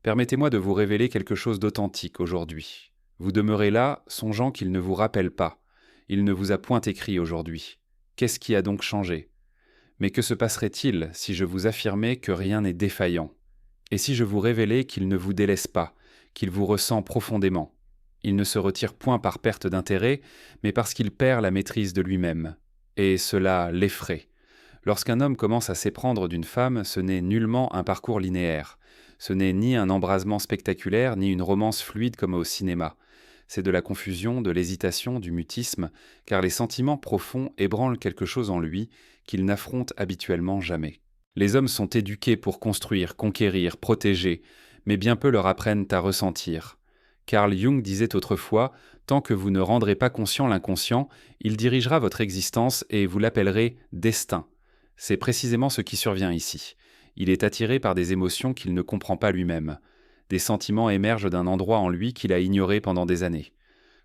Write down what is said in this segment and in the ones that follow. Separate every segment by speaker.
Speaker 1: Permettez-moi de vous révéler quelque chose d'authentique aujourd'hui. Vous demeurez là, songeant qu'il ne vous rappelle pas. Il ne vous a point écrit aujourd'hui. Qu'est-ce qui a donc changé? Mais que se passerait-il si je vous affirmais que rien n'est défaillant? Et si je vous révélais qu'il ne vous délaisse pas, qu'il vous ressent profondément? Il ne se retire point par perte d'intérêt, mais parce qu'il perd la maîtrise de lui-même. Et cela l'effraie. Lorsqu'un homme commence à s'éprendre d'une femme, ce n'est nullement un parcours linéaire. Ce n'est ni un embrasement spectaculaire, ni une romance fluide comme au cinéma. C'est de la confusion, de l'hésitation, du mutisme, car les sentiments profonds ébranlent quelque chose en lui qu'il n'affronte habituellement jamais. Les hommes sont éduqués pour construire, conquérir, protéger, mais bien peu leur apprennent à ressentir. Carl Jung disait autrefois, « Tant que vous ne rendrez pas conscient l'inconscient, il dirigera votre existence et vous l'appellerez « destin ». C'est précisément ce qui survient ici. Il est attiré par des émotions qu'il ne comprend pas lui-même. Des sentiments émergent d'un endroit en lui qu'il a ignoré pendant des années.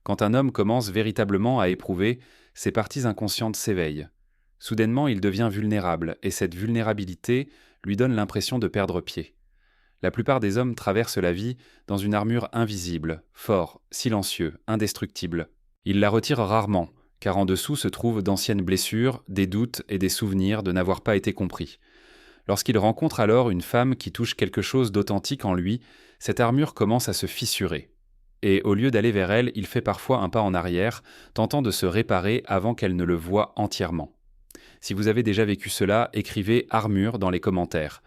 Speaker 1: Quand un homme commence véritablement à éprouver, ses parties inconscientes s'éveillent. Soudainement, il devient vulnérable, et cette vulnérabilité lui donne l'impression de perdre pied. La plupart des hommes traversent la vie dans une armure invisible, fort, silencieux, indestructible. Ils la retirent rarement, car en dessous se trouvent d'anciennes blessures, des doutes et des souvenirs de n'avoir pas été compris. Lorsqu'il rencontre alors une femme qui touche quelque chose d'authentique en lui, cette armure commence à se fissurer. Et au lieu d'aller vers elle, il fait parfois un pas en arrière, tentant de se réparer avant qu'elle ne le voie entièrement. Si vous avez déjà vécu cela, écrivez « armure » dans les commentaires.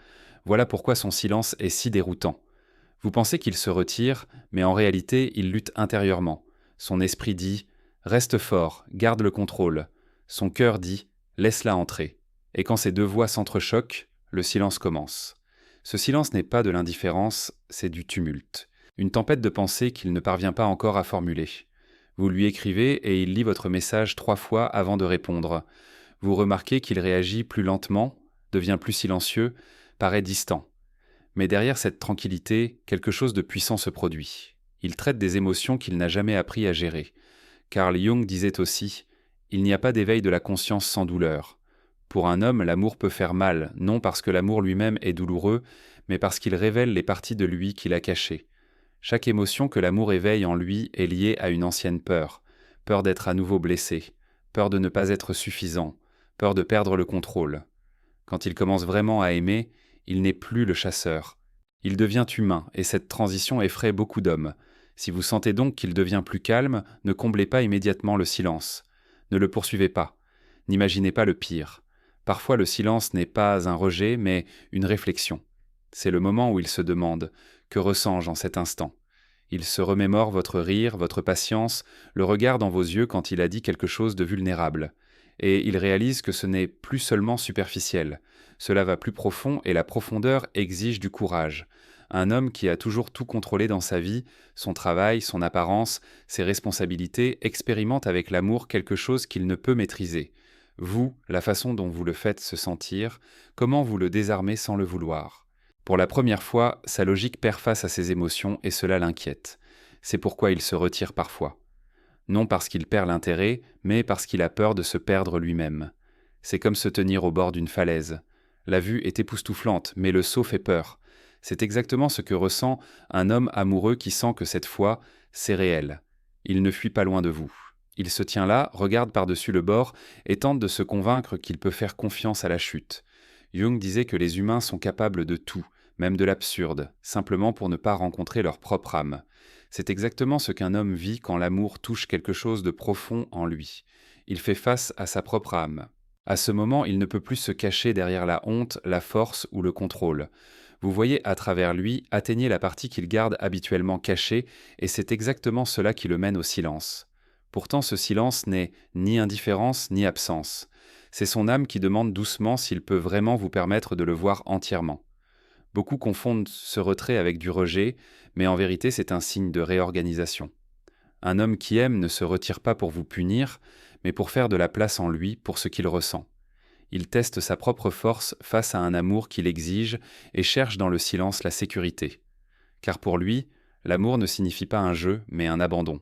Speaker 1: Voilà pourquoi son silence est si déroutant. Vous pensez qu'il se retire, mais en réalité, il lutte intérieurement. Son esprit dit « reste fort, garde le contrôle ». Son cœur dit « laisse-la entrer ». Et quand ces deux voix s'entrechoquent, le silence commence. Ce silence n'est pas de l'indifférence, c'est du tumulte. Une tempête de pensées qu'il ne parvient pas encore à formuler. Vous lui écrivez et il lit votre message 3 fois avant de répondre. Vous remarquez qu'il réagit plus lentement, devient plus silencieux, paraît distant. Mais derrière cette tranquillité, quelque chose de puissant se produit. Il traite des émotions qu'il n'a jamais appris à gérer. Carl Jung disait aussi « Il n'y a pas d'éveil de la conscience sans douleur ». Pour un homme, l'amour peut faire mal, non parce que l'amour lui-même est douloureux, mais parce qu'il révèle les parties de lui qu'il a cachées. Chaque émotion que l'amour éveille en lui est liée à une ancienne peur. Peur d'être à nouveau blessé, peur de ne pas être suffisant, peur de perdre le contrôle. Quand il commence vraiment à aimer, il n'est plus le chasseur. Il devient humain, et cette transition effraie beaucoup d'hommes. Si vous sentez donc qu'il devient plus calme, ne comblez pas immédiatement le silence. Ne le poursuivez pas. N'imaginez pas le pire. Parfois le silence n'est pas un rejet, mais une réflexion. C'est le moment où il se demande « Que ressens-je en cet instant ?» Il se remémore votre rire, votre patience, le regard dans vos yeux quand il a dit quelque chose de vulnérable. Et il réalise que ce n'est plus seulement superficiel. Cela va plus profond et la profondeur exige du courage. Un homme qui a toujours tout contrôlé dans sa vie, son travail, son apparence, ses responsabilités, expérimente avec l'amour quelque chose qu'il ne peut maîtriser. Vous, la façon dont vous le faites se sentir, comment vous le désarmez sans le vouloir. Pour la première fois, sa logique perd face à ses émotions et cela l'inquiète. C'est pourquoi il se retire parfois. Non parce qu'il perd l'intérêt, mais parce qu'il a peur de se perdre lui-même. C'est comme se tenir au bord d'une falaise. La vue est époustouflante, mais le saut fait peur. C'est exactement ce que ressent un homme amoureux qui sent que cette fois, c'est réel. Il ne fuit pas loin de vous. Il se tient là, regarde par-dessus le bord et tente de se convaincre qu'il peut faire confiance à la chute. Jung disait que les humains sont capables de tout, même de l'absurde, simplement pour ne pas rencontrer leur propre âme. C'est exactement ce qu'un homme vit quand l'amour touche quelque chose de profond en lui. Il fait face à sa propre âme. À ce moment, il ne peut plus se cacher derrière la honte, la force ou le contrôle. Vous voyez à travers lui, atteignez la partie qu'il garde habituellement cachée, et c'est exactement cela qui le mène au silence. Pourtant, ce silence n'est ni indifférence ni absence. C'est son âme qui demande doucement s'il peut vraiment vous permettre de le voir entièrement. Beaucoup confondent ce retrait avec du rejet, mais en vérité c'est un signe de réorganisation. Un homme qui aime ne se retire pas pour vous punir, mais pour faire de la place en lui pour ce qu'il ressent. Il teste sa propre force face à un amour qu'il exige et cherche dans le silence la sécurité. Car pour lui, l'amour ne signifie pas un jeu, mais un abandon.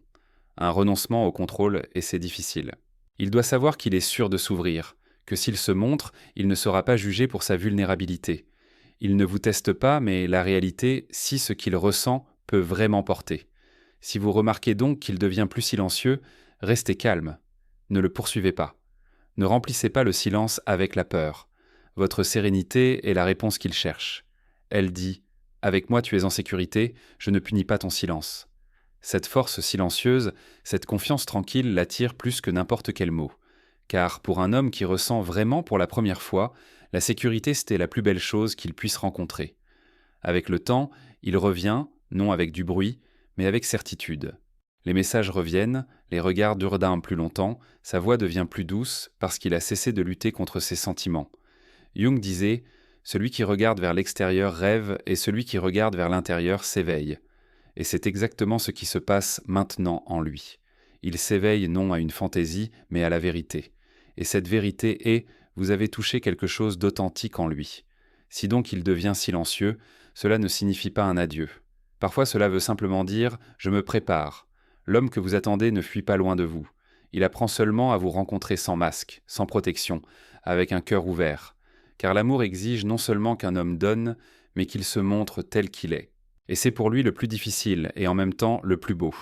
Speaker 1: Un renoncement au contrôle, et c'est difficile. Il doit savoir qu'il est sûr de s'ouvrir, que s'il se montre, il ne sera pas jugé pour sa vulnérabilité. Il ne vous teste pas, mais la réalité, si ce qu'il ressent peut vraiment porter. Si vous remarquez donc qu'il devient plus silencieux, restez calme. Ne le poursuivez pas. Ne remplissez pas le silence avec la peur. Votre sérénité est la réponse qu'il cherche. Elle dit « Avec moi tu es en sécurité, je ne punis pas ton silence ». Cette force silencieuse, cette confiance tranquille l'attire plus que n'importe quel mot. Car pour un homme qui ressent vraiment pour la première fois, la sécurité c'était la plus belle chose qu'il puisse rencontrer. Avec le temps, il revient, non avec du bruit, mais avec certitude. Les messages reviennent, les regards durent d'un plus longtemps, sa voix devient plus douce parce qu'il a cessé de lutter contre ses sentiments. Jung disait « Celui qui regarde vers l'extérieur rêve et celui qui regarde vers l'intérieur s'éveille ». Et c'est exactement ce qui se passe maintenant en lui. Il s'éveille non à une fantaisie, mais à la vérité. Et cette vérité est « Vous avez touché quelque chose d'authentique en lui ». Si donc il devient silencieux, cela ne signifie pas un adieu. Parfois cela veut simplement dire « Je me prépare ». L'homme que vous attendez ne fuit pas loin de vous. Il apprend seulement à vous rencontrer sans masque, sans protection, avec un cœur ouvert. Car l'amour exige non seulement qu'un homme donne, mais qu'il se montre tel qu'il est. Et c'est pour lui le plus difficile et en même temps le plus beau.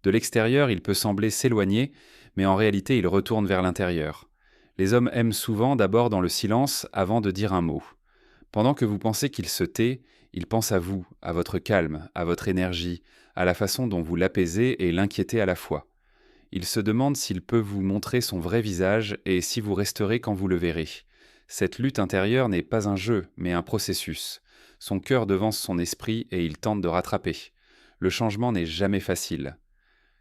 Speaker 1: De l'extérieur, il peut sembler s'éloigner, mais en réalité il retourne vers l'intérieur. Les hommes aiment souvent d'abord dans le silence avant de dire un mot. Pendant que vous pensez qu'il se tait, il pense à vous, à votre calme, à votre énergie, à la façon dont vous l'apaisez et l'inquiétez à la fois. Il se demande s'il peut vous montrer son vrai visage et si vous resterez quand vous le verrez. Cette lutte intérieure n'est pas un jeu, mais un processus. Son cœur devance son esprit et il tente de rattraper. Le changement n'est jamais facile.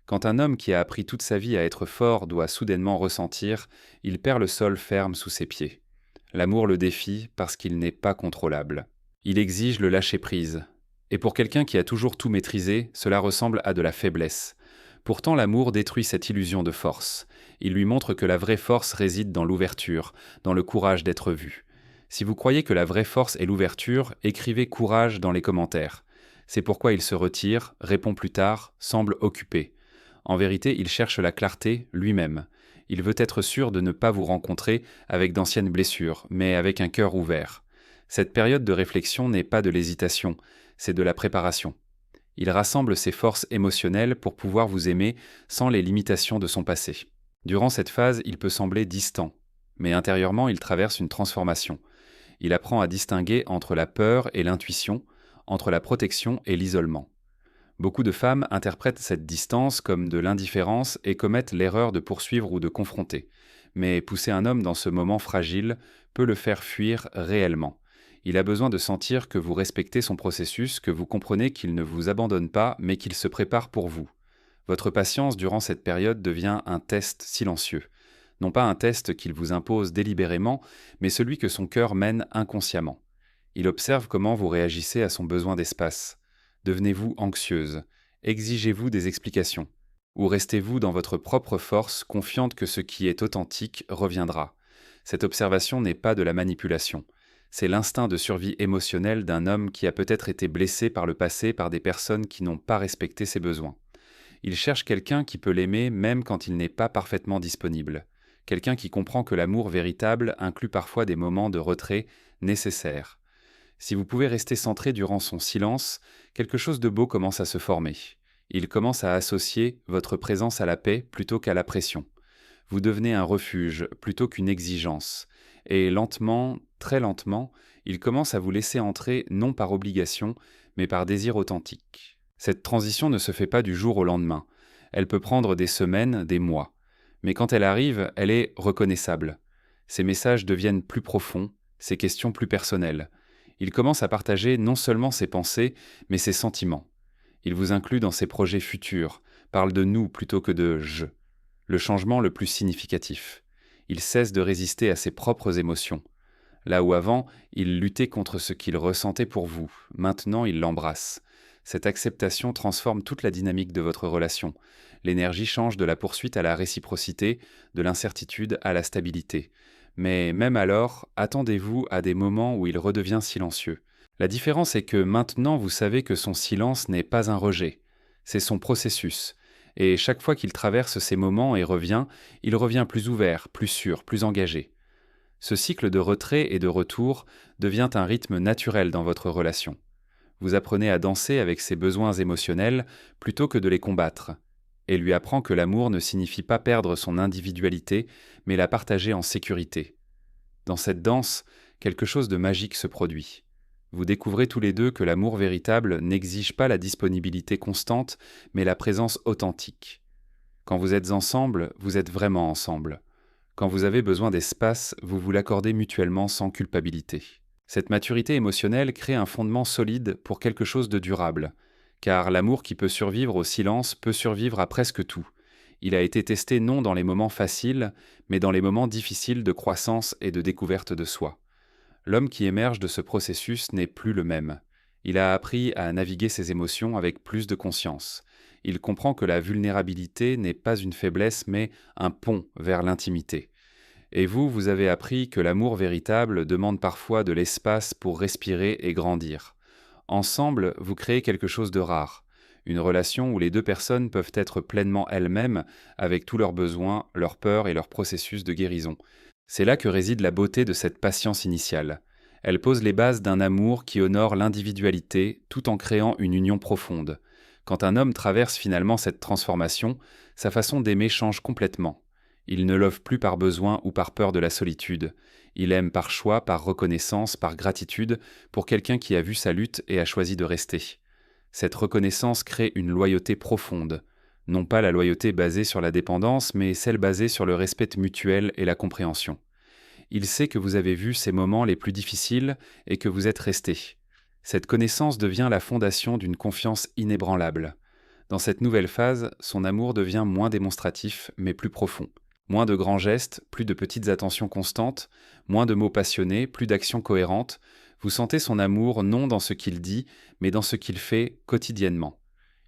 Speaker 1: Quand un homme qui a appris toute sa vie à être fort doit soudainement ressentir, il perd le sol ferme sous ses pieds. L'amour le défie parce qu'il n'est pas contrôlable. Il exige le lâcher-prise. Et pour quelqu'un qui a toujours tout maîtrisé, cela ressemble à de la faiblesse. Pourtant, l'amour détruit cette illusion de force. Il lui montre que la vraie force réside dans l'ouverture, dans le courage d'être vu. Si vous croyez que la vraie force est l'ouverture, écrivez courage dans les commentaires. C'est pourquoi il se retire, répond plus tard, semble occupé. En vérité, il cherche la clarté lui-même. Il veut être sûr de ne pas vous rencontrer avec d'anciennes blessures, mais avec un cœur ouvert. Cette période de réflexion n'est pas de l'hésitation, c'est de la préparation. Il rassemble ses forces émotionnelles pour pouvoir vous aimer sans les limitations de son passé. Durant cette phase, il peut sembler distant, mais intérieurement, il traverse une transformation. Il apprend à distinguer entre la peur et l'intuition, entre la protection et l'isolement. Beaucoup de femmes interprètent cette distance comme de l'indifférence et commettent l'erreur de poursuivre ou de confronter. Mais pousser un homme dans ce moment fragile peut le faire fuir réellement. Il a besoin de sentir que vous respectez son processus, que vous comprenez qu'il ne vous abandonne pas, mais qu'il se prépare pour vous. Votre patience durant cette période devient un test silencieux. Non pas un test qu'il vous impose délibérément, mais celui que son cœur mène inconsciemment. Il observe comment vous réagissez à son besoin d'espace. Devenez-vous anxieuse? Exigez-vous des explications? Ou restez-vous dans votre propre force, confiante que ce qui est authentique reviendra? Cette observation n'est pas de la manipulation. C'est l'instinct de survie émotionnelle d'un homme qui a peut-être été blessé par le passé par des personnes qui n'ont pas respecté ses besoins. Il cherche quelqu'un qui peut l'aimer même quand il n'est pas parfaitement disponible. Quelqu'un qui comprend que l'amour véritable inclut parfois des moments de retrait nécessaires. Si vous pouvez rester centré durant son silence, quelque chose de beau commence à se former. Il commence à associer votre présence à la paix plutôt qu'à la pression. Vous devenez un refuge plutôt qu'une exigence. Et lentement, très lentement, il commence à vous laisser entrer non par obligation, mais par désir authentique. Cette transition ne se fait pas du jour au lendemain. Elle peut prendre des semaines, des mois. Mais quand elle arrive, elle est reconnaissable. Ses messages deviennent plus profonds, ses questions plus personnelles. Il commence à partager non seulement ses pensées, mais ses sentiments. Il vous inclut dans ses projets futurs, parle de nous plutôt que de « je ». Le changement le plus significatif. Il cesse de résister à ses propres émotions. Là où avant, il luttait contre ce qu'il ressentait pour vous, maintenant il l'embrasse. Cette acceptation transforme toute la dynamique de votre relation. L'énergie change de la poursuite à la réciprocité, de l'incertitude à la stabilité. Mais même alors, attendez-vous à des moments où il redevient silencieux. La différence est que maintenant vous savez que son silence n'est pas un rejet, c'est son processus. Et chaque fois qu'il traverse ces moments et revient, il revient plus ouvert, plus sûr, plus engagé. Ce cycle de retrait et de retour devient un rythme naturel dans votre relation. Vous apprenez à danser avec ses besoins émotionnels plutôt que de les combattre, et lui apprend que l'amour ne signifie pas perdre son individualité, mais la partager en sécurité. Dans cette danse, quelque chose de magique se produit. Vous découvrez tous les deux que l'amour véritable n'exige pas la disponibilité constante, mais la présence authentique. Quand vous êtes ensemble, vous êtes vraiment ensemble. Quand vous avez besoin d'espace, vous vous l'accordez mutuellement sans culpabilité. Cette maturité émotionnelle crée un fondement solide pour quelque chose de durable, car l'amour qui peut survivre au silence peut survivre à presque tout. Il a été testé non dans les moments faciles, mais dans les moments difficiles de croissance et de découverte de soi. L'homme qui émerge de ce processus n'est plus le même. Il a appris à naviguer ses émotions avec plus de conscience. Il comprend que la vulnérabilité n'est pas une faiblesse, mais un pont vers l'intimité. Et vous, vous avez appris que l'amour véritable demande parfois de l'espace pour respirer et grandir. Ensemble, vous créez quelque chose de rare. Une relation où les deux personnes peuvent être pleinement elles-mêmes, avec tous leurs besoins, leurs peurs et leurs processus de guérison. C'est là que réside la beauté de cette patience initiale. Elle pose les bases d'un amour qui honore l'individualité tout en créant une union profonde. Quand un homme traverse finalement cette transformation, sa façon d'aimer change complètement. Il ne love plus par besoin ou par peur de la solitude. Il aime par choix, par reconnaissance, par gratitude pour quelqu'un qui a vu sa lutte et a choisi de rester. Cette reconnaissance crée une loyauté profonde. Non pas la loyauté basée sur la dépendance, mais celle basée sur le respect mutuel et la compréhension. Il sait que vous avez vu ces moments les plus difficiles et que vous êtes resté. Cette connaissance devient la fondation d'une confiance inébranlable. Dans cette nouvelle phase, son amour devient moins démonstratif, mais plus profond. Moins de grands gestes, plus de petites attentions constantes, moins de mots passionnés, plus d'actions cohérentes. Vous sentez son amour non dans ce qu'il dit, mais dans ce qu'il fait quotidiennement.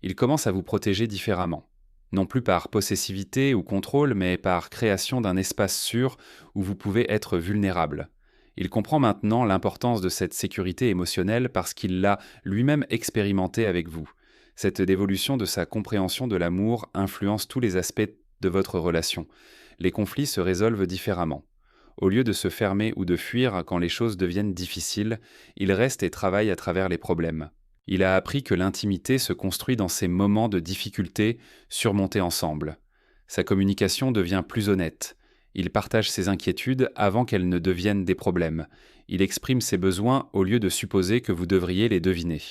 Speaker 1: Il commence à vous protéger différemment. Non plus par possessivité ou contrôle, mais par création d'un espace sûr où vous pouvez être vulnérable. Il comprend maintenant l'importance de cette sécurité émotionnelle parce qu'il l'a lui-même expérimenté avec vous. Cette dévolution de sa compréhension de l'amour influence tous les aspects de votre relation. Les conflits se résolvent différemment. Au lieu de se fermer ou de fuir quand les choses deviennent difficiles, il reste et travaille à travers les problèmes. Il a appris que l'intimité se construit dans ces moments de difficulté surmontés ensemble. Sa communication devient plus honnête. Il partage ses inquiétudes avant qu'elles ne deviennent des problèmes. Il exprime ses besoins au lieu de supposer que vous devriez les deviner.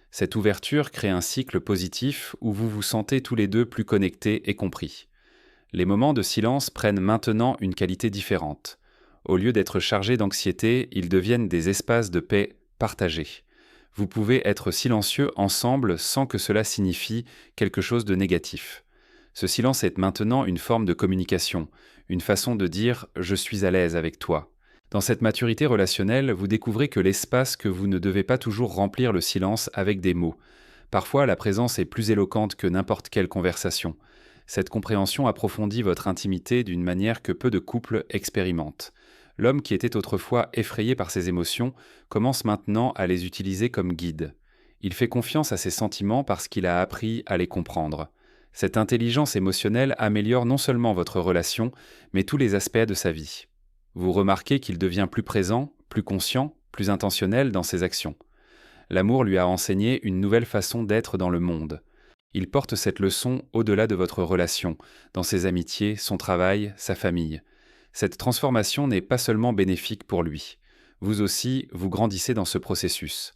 Speaker 1: Cette ouverture crée un cycle positif où vous vous sentez tous les deux plus connectés et compris. Les moments de silence prennent maintenant une qualité différente. Au lieu d'être chargés d'anxiété, ils deviennent des espaces de paix partagés. Vous pouvez être silencieux ensemble sans que cela signifie quelque chose de négatif. Ce silence est maintenant une forme de communication, une façon de dire « je suis à l'aise avec toi ». Dans cette maturité relationnelle, vous découvrez que l'espace que vous ne devez pas toujours remplir le silence avec des mots. Parfois, la présence est plus éloquente que n'importe quelle conversation. Cette compréhension approfondit votre intimité d'une manière que peu de couples expérimentent. L'homme qui était autrefois effrayé par ses émotions commence maintenant à les utiliser comme guide. Il fait confiance à ses sentiments parce qu'il a appris à les comprendre. Cette intelligence émotionnelle améliore non seulement votre relation, mais tous les aspects de sa vie. Vous remarquez qu'il devient plus présent, plus conscient, plus intentionnel dans ses actions. L'amour lui a enseigné une nouvelle façon d'être dans le monde. Il porte cette leçon au-delà de votre relation, dans ses amitiés, son travail, sa famille. Cette transformation n'est pas seulement bénéfique pour lui. Vous aussi, vous grandissez dans ce processus.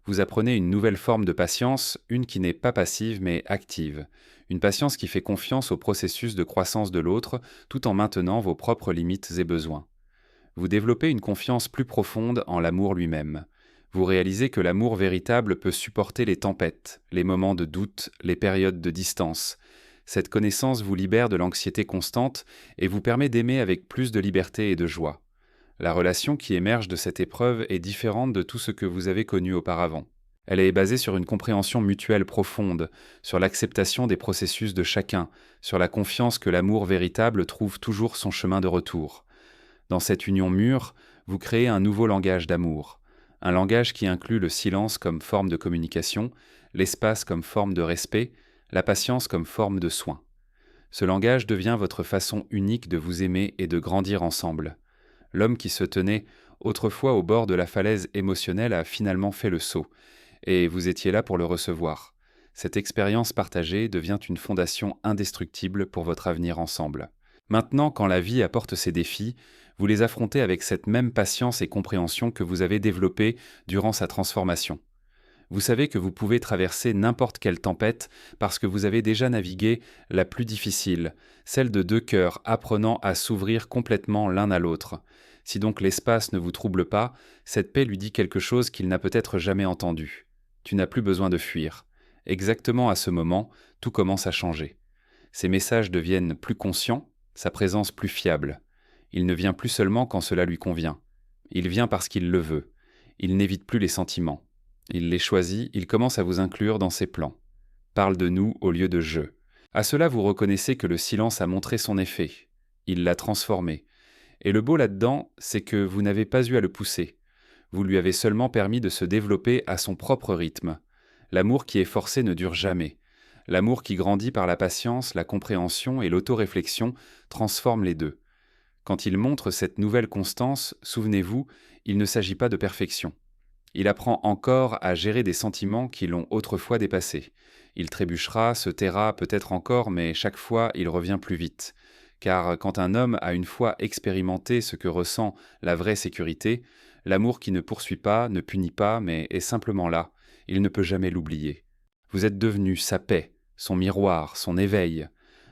Speaker 1: Vous apprenez une nouvelle forme de patience, une qui n'est pas passive mais active. Une patience qui fait confiance au processus de croissance de l'autre, tout en maintenant vos propres limites et besoins. Vous développez une confiance plus profonde en l'amour lui-même. Vous réalisez que l'amour véritable peut supporter les tempêtes, les moments de doute, les périodes de distance. Cette connaissance vous libère de l'anxiété constante et vous permet d'aimer avec plus de liberté et de joie. La relation qui émerge de cette épreuve est différente de tout ce que vous avez connu auparavant. Elle est basée sur une compréhension mutuelle profonde, sur l'acceptation des processus de chacun, sur la confiance que l'amour véritable trouve toujours son chemin de retour. Dans cette union mûre, vous créez un nouveau langage d'amour. Un langage qui inclut le silence comme forme de communication, l'espace comme forme de respect, la patience comme forme de soin. Ce langage devient votre façon unique de vous aimer et de grandir ensemble. L'homme qui se tenait autrefois au bord de la falaise émotionnelle a finalement fait le saut, et vous étiez là pour le recevoir. Cette expérience partagée devient une fondation indestructible pour votre avenir ensemble. Maintenant, quand la vie apporte ses défis, vous les affrontez avec cette même patience et compréhension que vous avez développée durant sa transformation. Vous savez que vous pouvez traverser n'importe quelle tempête parce que vous avez déjà navigué la plus difficile, celle de deux cœurs apprenant à s'ouvrir complètement l'un à l'autre. Si donc l'espace ne vous trouble pas, cette paix lui dit quelque chose qu'il n'a peut-être jamais entendu. Tu n'as plus besoin de fuir. Exactement à ce moment, tout commence à changer. Ses messages deviennent plus conscients, sa présence plus fiable. Il ne vient plus seulement quand cela lui convient. Il vient parce qu'il le veut. Il n'évite plus les sentiments. Il les choisit, il commence à vous inclure dans ses plans. Parle de nous au lieu de je. À cela, vous reconnaissez que le silence a montré son effet. Il l'a transformé. Et le beau là-dedans, c'est que vous n'avez pas eu à le pousser. Vous lui avez seulement permis de se développer à son propre rythme. L'amour qui est forcé ne dure jamais. L'amour qui grandit par la patience, la compréhension et l'autoréflexion transforme les deux. Quand il montre cette nouvelle constance, souvenez-vous, il ne s'agit pas de perfection. Il apprend encore à gérer des sentiments qui l'ont autrefois dépassé. Il trébuchera, se taira peut-être encore, mais chaque fois il revient plus vite. Car quand un homme a une fois expérimenté ce que ressent la vraie sécurité, l'amour qui ne poursuit pas, ne punit pas, mais est simplement là, il ne peut jamais l'oublier. Vous êtes devenu sa paix, son miroir, son éveil.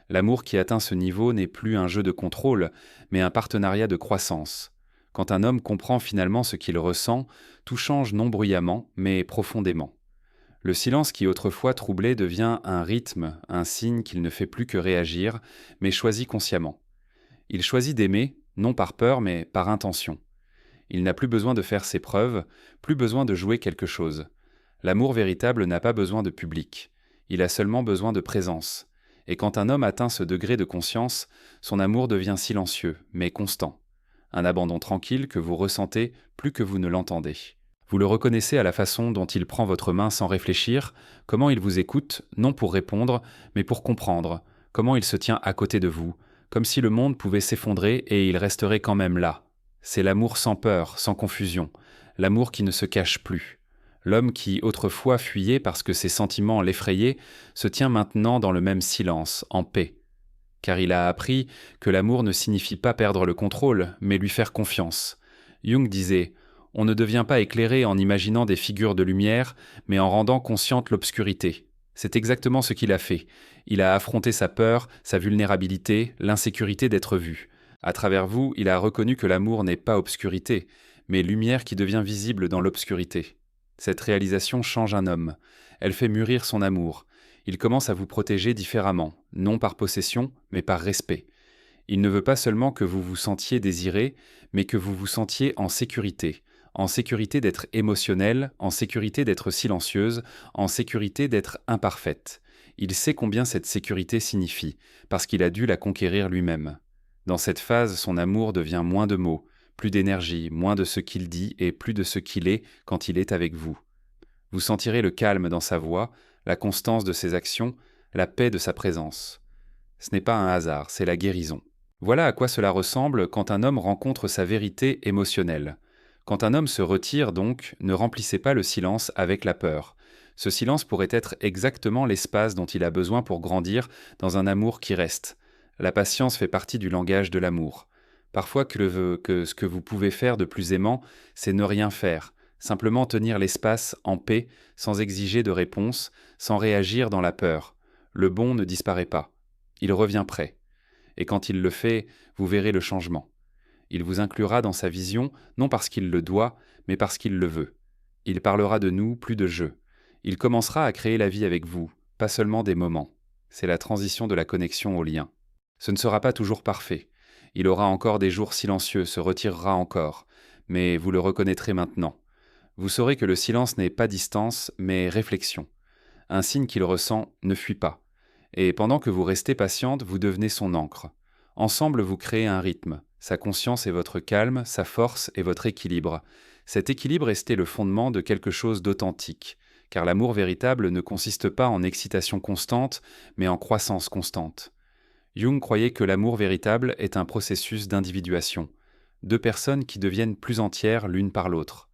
Speaker 1: L'amour qui atteint ce niveau n'est plus un jeu de contrôle, mais un partenariat de croissance. Quand un homme comprend finalement ce qu'il ressent, tout change non bruyamment, mais profondément. Le silence qui autrefois troublait devient un rythme, un signe qu'il ne fait plus que réagir, mais choisit consciemment. Il choisit d'aimer, non par peur, mais par intention. Il n'a plus besoin de faire ses preuves, plus besoin de jouer quelque chose. L'amour véritable n'a pas besoin de public. Il a seulement besoin de présence. Et quand un homme atteint ce degré de conscience, son amour devient silencieux, mais constant. Un abandon tranquille que vous ressentez plus que vous ne l'entendez. Vous le reconnaissez à la façon dont il prend votre main sans réfléchir, comment il vous écoute, non pour répondre, mais pour comprendre, comment il se tient à côté de vous, comme si le monde pouvait s'effondrer et il resterait quand même là. C'est l'amour sans peur, sans confusion, l'amour qui ne se cache plus. L'homme qui autrefois fuyait parce que ses sentiments l'effrayaient, se tient maintenant dans le même silence, en paix. Car il a appris que l'amour ne signifie pas perdre le contrôle, mais lui faire confiance. Jung disait « On ne devient pas éclairé en imaginant des figures de lumière, mais en rendant consciente l'obscurité. » C'est exactement ce qu'il a fait. Il a affronté sa peur, sa vulnérabilité, l'insécurité d'être vu. À travers vous, il a reconnu que l'amour n'est pas obscurité, mais lumière qui devient visible dans l'obscurité. Cette réalisation change un homme. Elle fait mûrir son amour. Il commence à vous protéger différemment, non par possession, mais par respect. Il ne veut pas seulement que vous vous sentiez désiré, mais que vous vous sentiez en sécurité d'être émotionnelle, en sécurité d'être silencieuse, en sécurité d'être imparfaite. Il sait combien cette sécurité signifie, parce qu'il a dû la conquérir lui-même. Dans cette phase, son amour devient moins de mots, plus d'énergie, moins de ce qu'il dit et plus de ce qu'il est quand il est avec vous. Vous sentirez le calme dans sa voix, la constance de ses actions, la paix de sa présence. Ce n'est pas un hasard, c'est la guérison. Voilà à quoi cela ressemble quand un homme rencontre sa vérité émotionnelle. Quand un homme se retire donc, ne remplissez pas le silence avec la peur. Ce silence pourrait être exactement l'espace dont il a besoin pour grandir dans un amour qui reste. La patience fait partie du langage de l'amour. Parfois que ce que vous pouvez faire de plus aimant, c'est ne rien faire, simplement tenir l'espace en paix, sans exiger de réponse, sans réagir dans la peur. Le bon ne disparaît pas. Il revient prêt. Et quand il le fait, vous verrez le changement. Il vous inclura dans sa vision, non parce qu'il le doit, mais parce qu'il le veut. Il parlera de nous, plus de jeu. Il commencera à créer la vie avec vous, pas seulement des moments. C'est la transition de la connexion au lien. Ce ne sera pas toujours parfait. Il aura encore des jours silencieux, se retirera encore, mais vous le reconnaîtrez maintenant. Vous saurez que le silence n'est pas distance, mais réflexion. Un signe qu'il ressent ne fuit pas. Et pendant que vous restez patiente, vous devenez son ancre. Ensemble, vous créez un rythme. Sa conscience est votre calme, sa force est votre équilibre. Cet équilibre restait le fondement de quelque chose d'authentique, car l'amour véritable ne consiste pas en excitation constante, mais en croissance constante. Jung croyait que l'amour véritable est un processus d'individuation. deux personnes qui deviennent plus entières l'une par l'autre.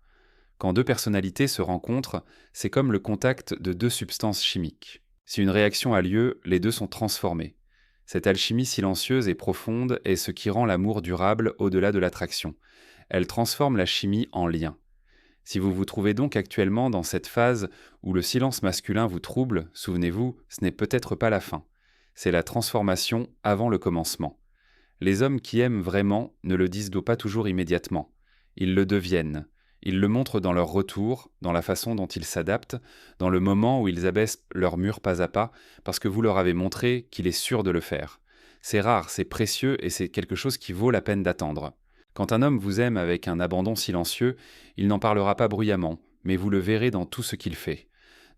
Speaker 1: Quand deux personnalités se rencontrent, c'est comme le contact de deux substances chimiques. Si une réaction a lieu, les deux sont transformés. Cette alchimie silencieuse et profonde est ce qui rend l'amour durable au-delà de l'attraction. Elle transforme la chimie en lien. Si vous vous trouvez donc actuellement dans cette phase où le silence masculin vous trouble, souvenez-vous, ce n'est peut-être pas la fin. C'est la transformation avant le commencement. Les hommes qui aiment vraiment ne le disent pas toujours immédiatement. Ils le deviennent. Ils le montrent dans leur retour, dans la façon dont ils s'adaptent, dans le moment où ils abaissent leur mur pas à pas, parce que vous leur avez montré qu'il est sûr de le faire. C'est rare, c'est précieux et c'est quelque chose qui vaut la peine d'attendre. Quand un homme vous aime avec un abandon silencieux, il n'en parlera pas bruyamment, mais vous le verrez dans tout ce qu'il fait.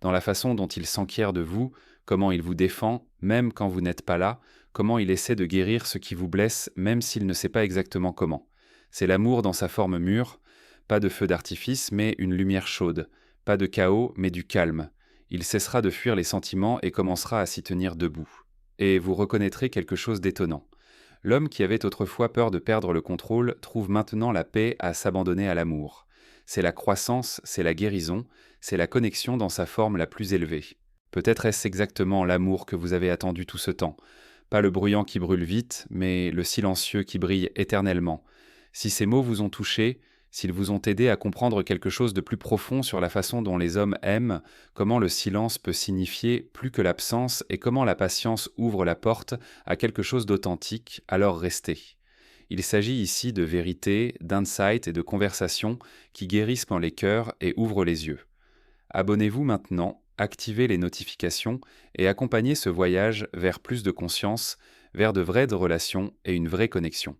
Speaker 1: Dans la façon dont il s'enquiert de vous, comment il vous défend, même quand vous n'êtes pas là, comment il essaie de guérir ce qui vous blesse, même s'il ne sait pas exactement comment. C'est l'amour dans sa forme mûre, pas de feu d'artifice, mais une lumière chaude, pas de chaos, mais du calme. Il cessera de fuir les sentiments et commencera à s'y tenir debout. Et vous reconnaîtrez quelque chose d'étonnant. L'homme qui avait autrefois peur de perdre le contrôle trouve maintenant la paix à s'abandonner à l'amour. C'est la croissance, c'est la guérison, c'est la connexion dans sa forme la plus élevée. Peut-être est-ce exactement l'amour que vous avez attendu tout ce temps. Pas le bruyant qui brûle vite, mais le silencieux qui brille éternellement. Si ces mots vous ont touché, s'ils vous ont aidé à comprendre quelque chose de plus profond sur la façon dont les hommes aiment, comment le silence peut signifier plus que l'absence et comment la patience ouvre la porte à quelque chose d'authentique, alors restez. Il s'agit ici de vérité, d'insight et de conversation qui guérissent les cœurs et ouvrent les yeux. Abonnez-vous maintenant, activez les notifications et accompagnez ce voyage vers plus de conscience, vers de vraies relations et une vraie connexion.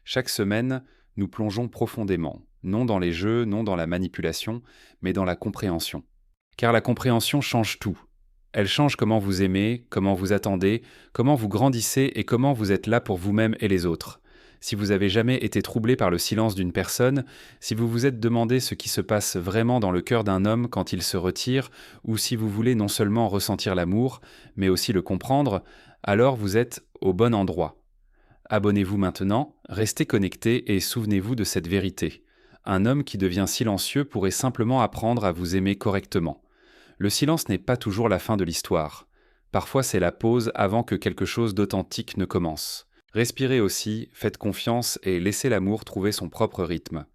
Speaker 1: Chaque semaine, nous plongeons profondément, non dans les jeux, non dans la manipulation, mais dans la compréhension. Car la compréhension change tout. Elle change comment vous aimez, comment vous attendez, comment vous grandissez et comment vous êtes là pour vous-même et les autres. Si vous avez jamais été troublé par le silence d'une personne, si vous vous êtes demandé ce qui se passe vraiment dans le cœur d'un homme quand il se retire, ou si vous voulez non seulement ressentir l'amour, mais aussi le comprendre, alors vous êtes au bon endroit. Abonnez-vous maintenant, restez connectés et souvenez-vous de cette vérité. Un homme qui devient silencieux pourrait simplement apprendre à vous aimer correctement. Le silence n'est pas toujours la fin de l'histoire. Parfois c'est la pause avant que quelque chose d'authentique ne commence. Respirez aussi, faites confiance et laissez l'amour trouver son propre rythme.